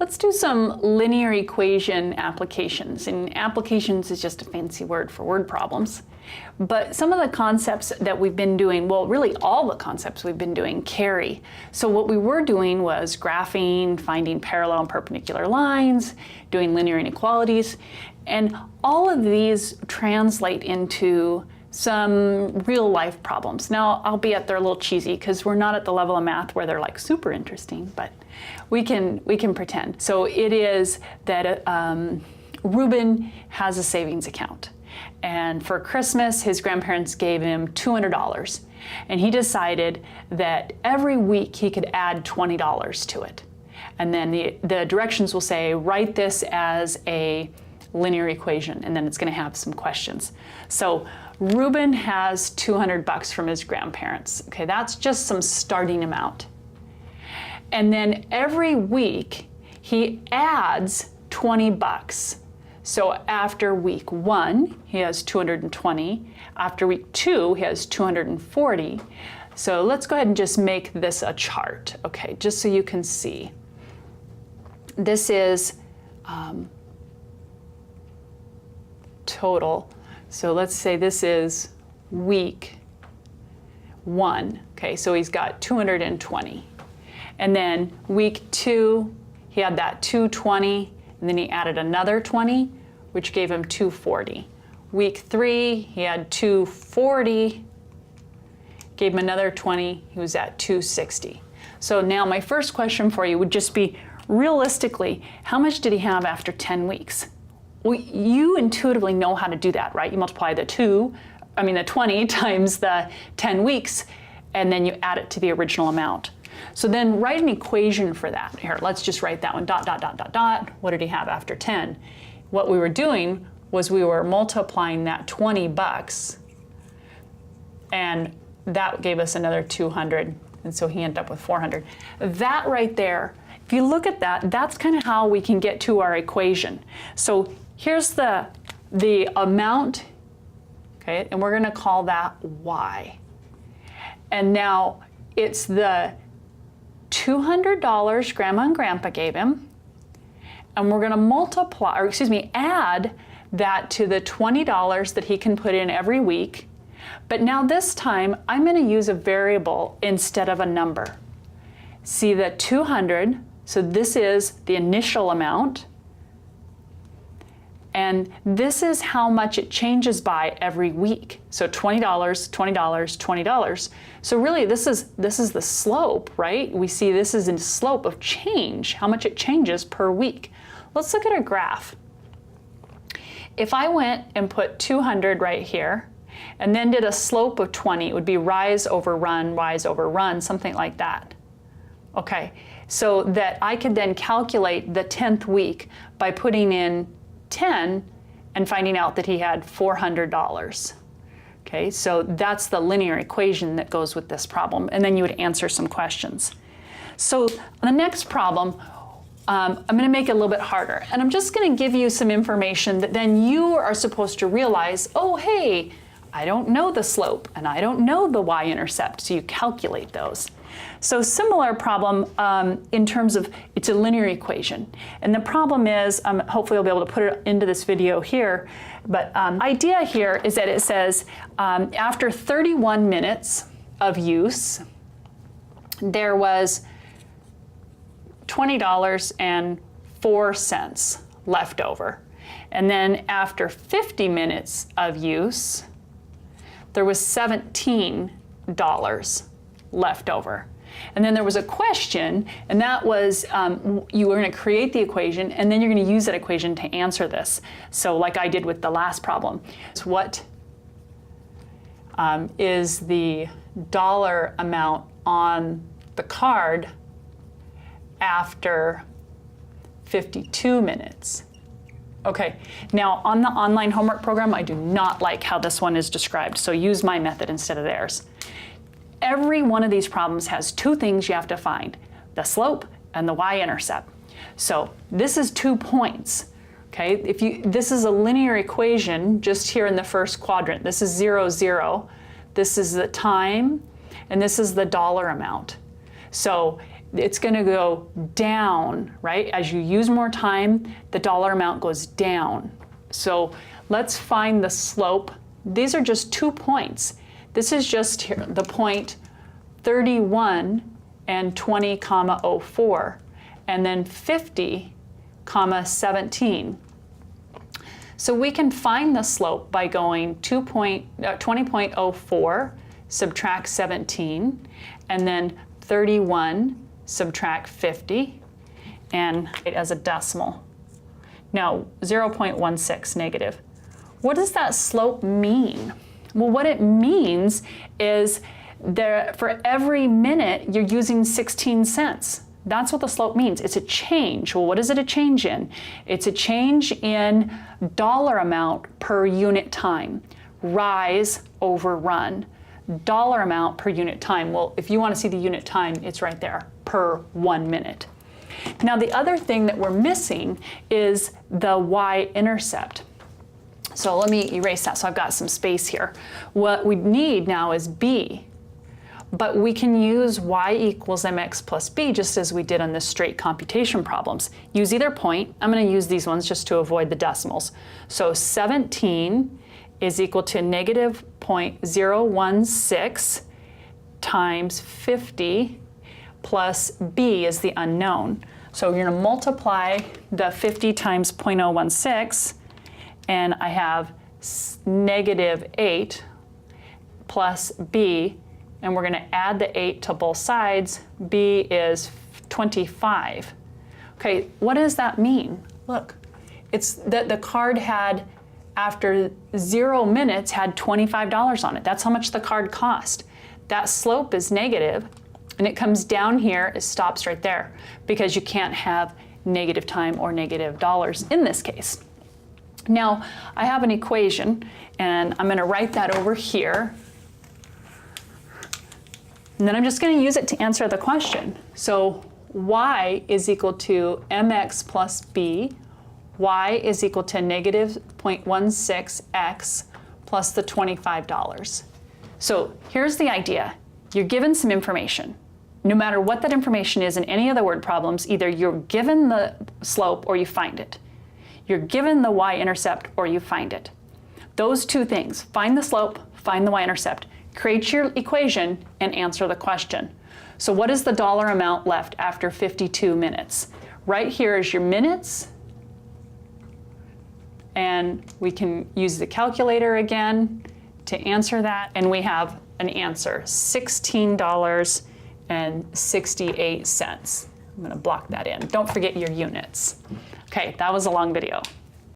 Let's do some linear equation applications. And applications is just a fancy word for word problems. But some of the concepts that we've been doing, well, really all the concepts we've been doing carry. So what we were doing was graphing, finding parallel and perpendicular lines, doing linear inequalities, and all of these translate into some real life problems. Now, albeit they're a little cheesy because we're not at the level of math where they're like super interesting, but we can pretend. So it is that Ruben has a savings account. And for Christmas, his grandparents gave him $200. And he decided that every week he could add $20 to it. And then the directions will say, write this as a linear equation, and then it's going to have some questions. So Ruben has $200 from his grandparents. Okay, that's just some starting amount. And then every week he adds $20. So after week 1, he has 220. After week 2, he has 240. So let's go ahead and just make this a chart, okay, just so you can see. This is total. So let's say this is week 1. Okay, so he's got 220. And then week 2, he had that 220, and then he added another 20, which gave him 240. Week 3, he had 240, gave him another 20, he was at 260. So now my first question for you would just be, realistically, how much did he have after 10 weeks? Well, you intuitively know how to do that, right? You multiply the 20 times the 10 weeks, and then you add it to the original amount. So then write an equation for that. Here, let's just write that one, dot, dot, dot, dot, dot. What did he have after 10? What we were doing was we were multiplying that $20, and that gave us another 200, and so he ended up with 400. That right there, if you look at that, that's kind of how we can get to our equation. So here's the amount, okay, and we're going to call that y. And now it's the $200 Grandma and Grandpa gave him, and we're going to add that to the $20 that he can put in every week. But now this time, I'm going to use a variable instead of a number. See the 200, so this is the initial amount, and this is how much it changes by every week. So $20, $20, $20. So really this is the slope, right? We see this is a slope of change, how much it changes per week. Let's look at a graph. If I went and put 200 right here, and then did a slope of 20, it would be rise over run, something like that. Okay, so that I could then calculate the 10th week by putting in 10 and finding out that he had $400. Okay, so that's the linear equation that goes with this problem, and then you would answer some questions. So the next problem, I'm going to make it a little bit harder, and I'm just going to give you some information that then you are supposed to realize, oh hey, I don't know the slope and I don't know the y-intercept, so you calculate those. So similar problem in terms of, it's a linear equation. And the problem is, hopefully I'll be able to put it into this video here, but idea here is that it says after 31 minutes of use, there was $20.04 left over. And then after 50 minutes of use, there was $17 left over. And then there was a question, and that was you were going to create the equation, and then you're going to use that equation to answer this. So like I did with the last problem. So what is the dollar amount on the card after 52 minutes? Okay, now on the online homework program, I do not like how this one is described, so use my method instead of theirs. Every one of these problems has two things you have to find, the slope and the y-intercept. So this is 2 points, okay? This is a linear equation just here in the first quadrant. This is 0, 0. This is the time, and this is the dollar amount. So it's going to go down, right? As you use more time, the dollar amount goes down. So let's find the slope. These are just 2 points. This is just here, the point 31 and 20,04, and then 50,17. So we can find the slope by going 20.04 subtract 17, and then 31 subtract 50, and as a decimal. Now 0.16 negative. What does that slope mean? Well, what it means is for every minute you're using 16 cents. That's what the slope means. It's a change. Well, what is it a change in? It's a change in dollar amount per unit time. Rise over run. Dollar amount per unit time. Well, if you want to see the unit time, it's right there, per 1 minute. Now, the other thing that we're missing is the y-intercept. So let me erase that so I've got some space here. What we need now is b. But we can use y equals mx plus b just as we did on the straight computation problems. Use either point. I'm going to use these ones just to avoid the decimals. So 17 is equal to negative 0.016 times 50 plus b is the unknown. So you're going to multiply the 50 times 0.016, and I have negative 8 plus b, and we're going to add the 8 to both sides. B is 25. Okay, what does that mean? Look, it's that the card had, after 0 minutes, had $25 on it. That's how much the card cost. That slope is negative, and it comes down here, it stops right there, because you can't have negative time or negative dollars in this case. Now, I have an equation, and I'm going to write that over here. And then I'm just going to use it to answer the question. So y is equal to mx plus b. Y is equal to negative 0.16x plus the $25. So here's the idea. You're given some information. No matter what that information is in any of the word problems, either you're given the slope or you find it. You're given the y-intercept or you find it. Those two things, find the slope, find the y-intercept, create your equation, and answer the question. So what is the dollar amount left after 52 minutes? Right here is your minutes, and we can use the calculator again to answer that, and we have an answer, $16.68. I'm going to block that in. Don't forget your units. Okay, that was a long video.